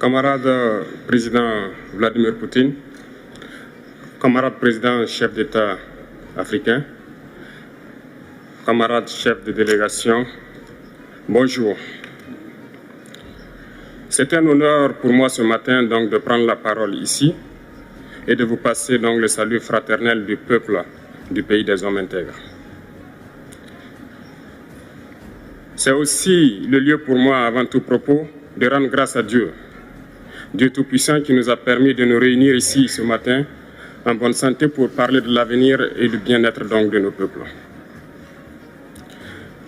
Camarade président Vladimir Poutine, camarade président chef d'État africain, camarade chef de délégation, bonjour. C'est un honneur pour moi ce matin donc de prendre la parole ici et de vous passer donc le salut fraternel du peuple du pays des hommes intègres. C'est aussi le lieu pour moi, avant tout propos, de rendre grâce à Dieu, Dieu Tout-Puissant qui nous a permis de nous réunir ici ce matin en bonne santé pour parler de l'avenir et du bien-être donc de nos peuples.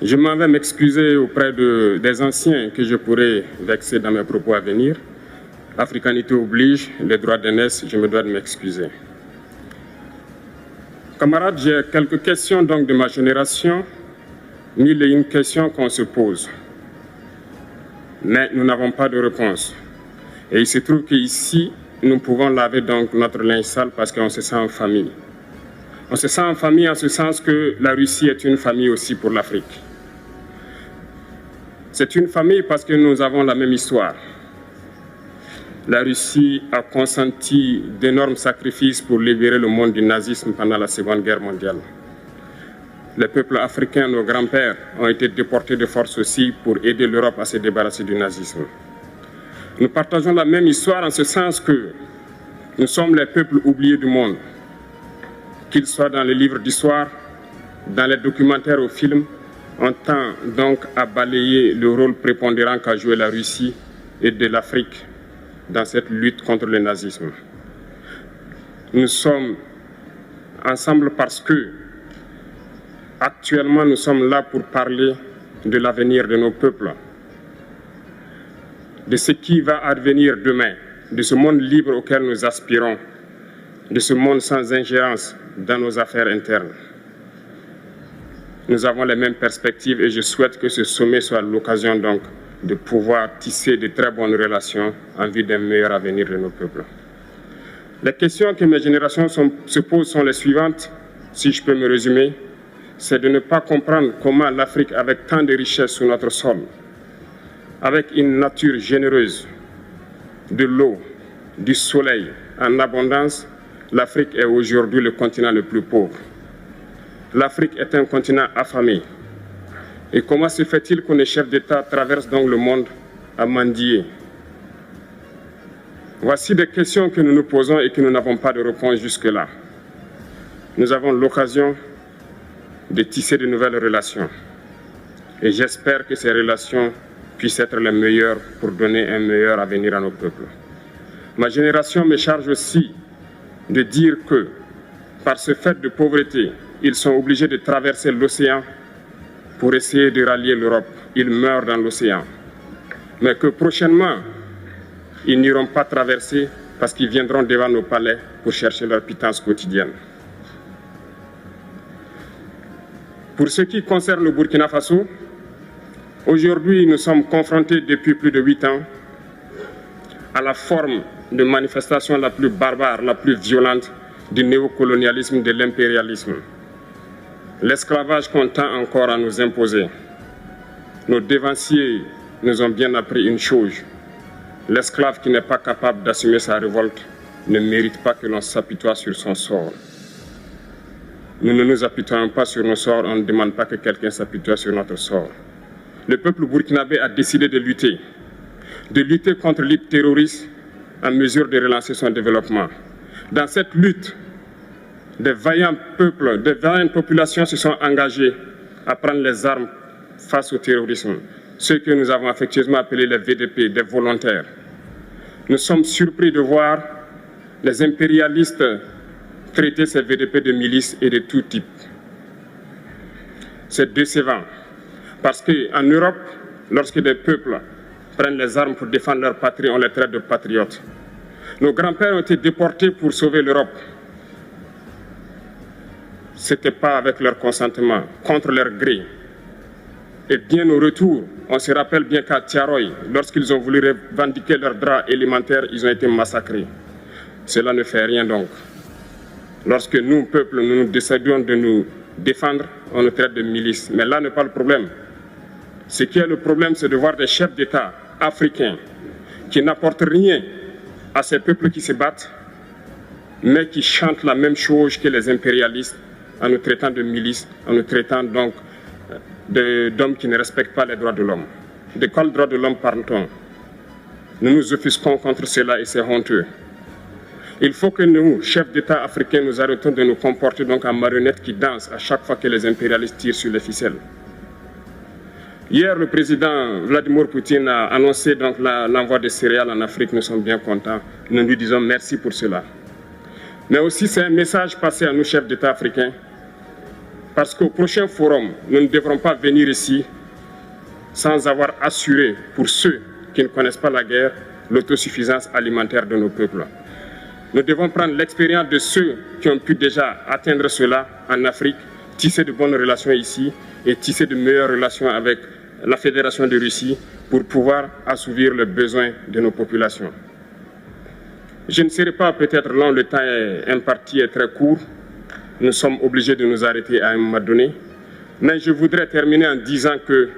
Je m'en vais m'excuser auprès des anciens que je pourrais vexer dans mes propos à venir. Africanité oblige, les droits d'aînesse, je me dois de m'excuser. Camarades, j'ai quelques questions donc de ma génération, mille et une questions qu'on se pose. Mais nous n'avons pas de réponse. Et il se trouve qu'ici, nous pouvons laver donc notre linge sale parce qu'on se sent en famille. On se sent en famille en ce sens que la Russie est une famille aussi pour l'Afrique. C'est une famille parce que nous avons la même histoire. La Russie a consenti d'énormes sacrifices pour libérer le monde du nazisme pendant la Seconde Guerre mondiale. Les peuples africains, nos grands-pères, ont été déportés de force aussi pour aider l'Europe à se débarrasser du nazisme. Nous partageons la même histoire en ce sens que nous sommes les peuples oubliés du monde. Qu'ils soient dans les livres d'histoire, dans les documentaires ou films, on tend donc à balayer le rôle prépondérant qu'a joué la Russie et de l'Afrique dans cette lutte contre le nazisme. Nous sommes ensemble parce que actuellement nous sommes là pour parler de l'avenir de nos peuples, de ce qui va advenir demain, de ce monde libre auquel nous aspirons, de ce monde sans ingérence dans nos affaires internes. Nous avons les mêmes perspectives et je souhaite que ce sommet soit l'occasion donc de pouvoir tisser de très bonnes relations en vue d'un meilleur avenir de nos peuples. Les questions que mes générations se posent sont les suivantes, si je peux me résumer, c'est de ne pas comprendre comment l'Afrique, avec tant de richesses sur notre sol, avec une nature généreuse, de l'eau, du soleil en abondance, l'Afrique est aujourd'hui le continent le plus pauvre. L'Afrique est un continent affamé. Et comment se fait-il que les chefs d'État traversent donc le monde à mendier? Voici des questions que nous nous posons et que nous n'avons pas de réponse jusque-là. Nous avons l'occasion de tisser de nouvelles relations. Et j'espère que ces relations puissent être les meilleures pour donner un meilleur avenir à nos peuples. Ma génération me charge aussi de dire que, par ce fait de pauvreté, ils sont obligés de traverser l'océan pour essayer de rallier l'Europe. Ils meurent dans l'océan. Mais que prochainement, ils n'iront pas traverser parce qu'ils viendront devant nos palais pour chercher leur pitance quotidienne. Pour ce qui concerne le Burkina Faso, aujourd'hui, nous sommes confrontés depuis plus de 8 ans à la forme de manifestation la plus barbare, la plus violente du néocolonialisme, de l'impérialisme. L'esclavage qu'on tend encore à nous imposer. Nos dévanciers nous ont bien appris une chose. L'esclave qui n'est pas capable d'assumer sa révolte ne mérite pas que l'on s'apitoie sur son sort. Nous ne nous apitoyons pas sur nos sorts, on ne demande pas que quelqu'un s'apitoie sur notre sort. Le peuple burkinabé a décidé de lutter contre le terrorisme en mesure de relancer son développement. Dans cette lutte, des vaillants peuples, des vaillantes populations se sont engagées à prendre les armes face au terrorisme, ceux que nous avons affectueusement appelés les VDP, des volontaires. Nous sommes surpris de voir les impérialistes traiter ces VDP de milices et de tout type. C'est décevant, parce qu'en Europe, lorsque des peuples prennent les armes pour défendre leur patrie, on les traite de patriotes. Nos grands-pères ont été déportés pour sauver l'Europe. Ce n'était pas avec leur consentement, contre leur gré. Et bien au retour, on se rappelle bien qu'à Tiaroy, lorsqu'ils ont voulu revendiquer leurs droits élémentaires, ils ont été massacrés. Cela ne fait rien donc. Lorsque nous, peuple, nous décidons de nous défendre, on nous traite de milices. Mais là n'est pas le problème. Ce qui est le problème, c'est de voir des chefs d'État africains qui n'apporte rien à ces peuples qui se battent, mais qui chantent la même chose que les impérialistes en nous traitant de milices, en nous traitant donc d'hommes qui ne respectent pas les droits de l'homme. De quels droits de l'homme parle-t-on? Nous nous offusquons contre cela et c'est honteux. Il faut que nous, chefs d'État africains, nous arrêtons de nous comporter donc en marionnettes qui dansent à chaque fois que les impérialistes tirent sur les ficelles. Hier, le président Vladimir Poutine a annoncé donc l'envoi de céréales en Afrique. Nous sommes bien contents. Nous lui disons merci pour cela. Mais aussi, c'est un message passé à nous, chefs d'État africains, parce qu'au prochain forum, nous ne devrons pas venir ici sans avoir assuré, pour ceux qui ne connaissent pas la guerre, l'autosuffisance alimentaire de nos peuples. Nous devons prendre l'expérience de ceux qui ont pu déjà atteindre cela en Afrique, tisser de bonnes relations ici et tisser de meilleures relations avec la Fédération de Russie pour pouvoir assouvir les besoins de nos populations. Je ne serai pas peut-être long, le temps imparti est très court. Nous sommes obligés de nous arrêter à un moment donné. Mais je voudrais terminer en disant que